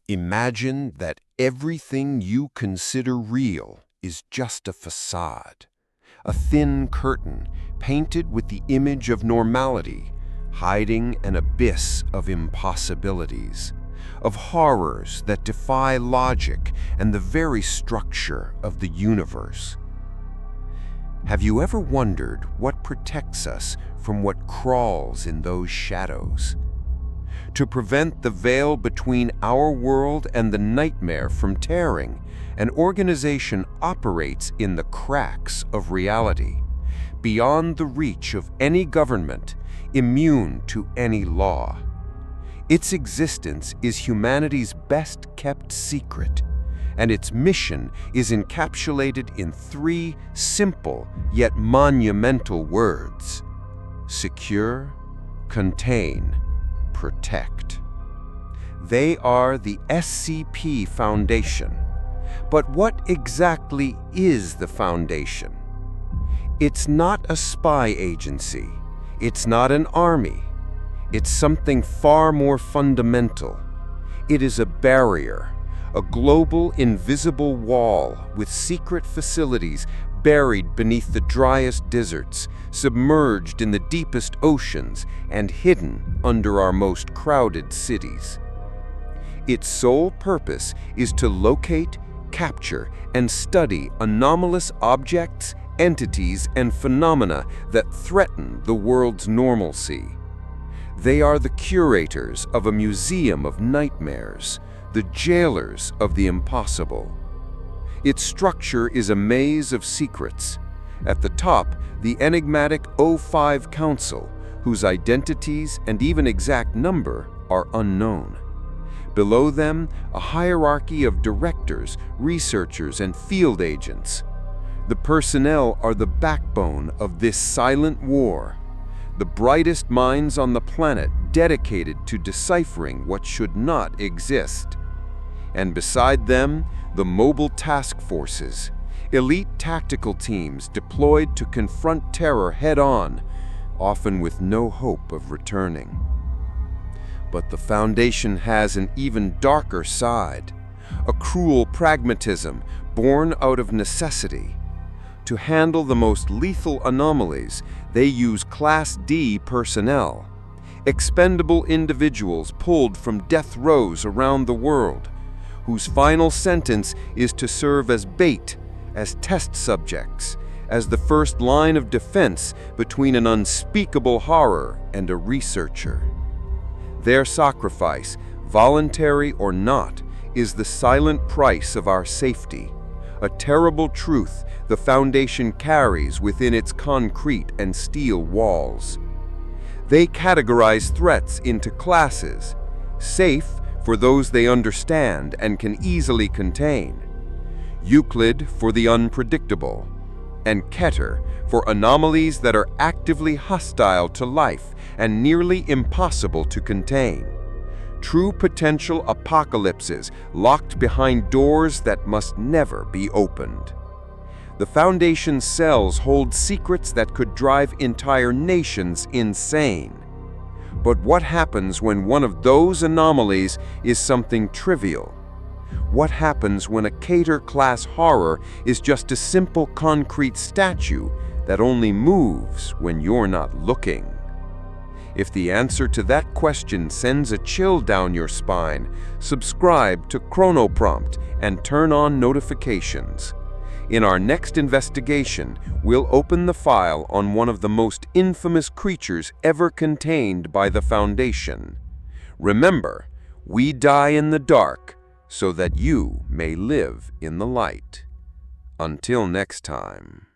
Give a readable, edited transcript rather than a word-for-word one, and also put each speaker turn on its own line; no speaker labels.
Imagine that everything you consider real is just a facade, a thin curtain painted with the image of normality, hiding an abyss of impossibilities, of horrors that defy logic and the very structure of the universe. Have you ever wondered what protects us from what crawls in those shadows? To prevent the veil between our world and the nightmare from tearing, an organization operates in the cracks of reality, beyond the reach of any government, immune to any law. Its existence is humanity's best-kept secret, and its mission is encapsulated in three simple yet monumental words: secure, contain, protect. They are the SCP Foundation. But what exactly is the Foundation? It's not a spy agency. It's not an army. It's something far more fundamental. It is a barrier, a global invisible wall with secret facilities buried beneath the driest deserts, submerged in the deepest oceans, and hidden under our most crowded cities. Its sole purpose is to locate, capture, and study anomalous objects, entities, and phenomena that threaten the world's normalcy. They are the curators of a museum of nightmares, the jailers of the impossible. Its structure is a maze of secrets. At the top, the enigmatic O5 Council, whose identities and even exact number are unknown. Below them, a hierarchy of directors, researchers, and field agents. The personnel are the backbone of this silent war, the brightest minds on the planet dedicated to deciphering what should not exist. And beside them, the mobile task forces, elite tactical teams deployed to confront terror head-on, often with no hope of returning. But the Foundation has an even darker side, a cruel pragmatism born out of necessity. To handle the most lethal anomalies, they use Class D personnel, expendable individuals pulled from death rows around the world, whose final sentence is to serve as bait, as test subjects, as the first line of defense between an unspeakable horror and a researcher. Their sacrifice, voluntary or not, is the silent price of our safety, a terrible truth the Foundation carries within its concrete and steel walls. They categorize threats into classes: safe for those they understand and can easily contain, Euclid for the unpredictable, and Keter for anomalies that are actively hostile to life and nearly impossible to contain. True potential apocalypses locked behind doors that must never be opened. The Foundation's cells hold secrets that could drive entire nations insane. But what happens when one of those anomalies is something trivial? What happens when a Keter-class horror is just a simple concrete statue that only moves when you're not looking? If the answer to that question sends a chill down your spine, subscribe to CronoPrompt and turn on notifications. In our next investigation, we'll open the file on one of the most infamous creatures ever contained by the Foundation. Remember, we die in the dark so that you may live in the light. Until next time.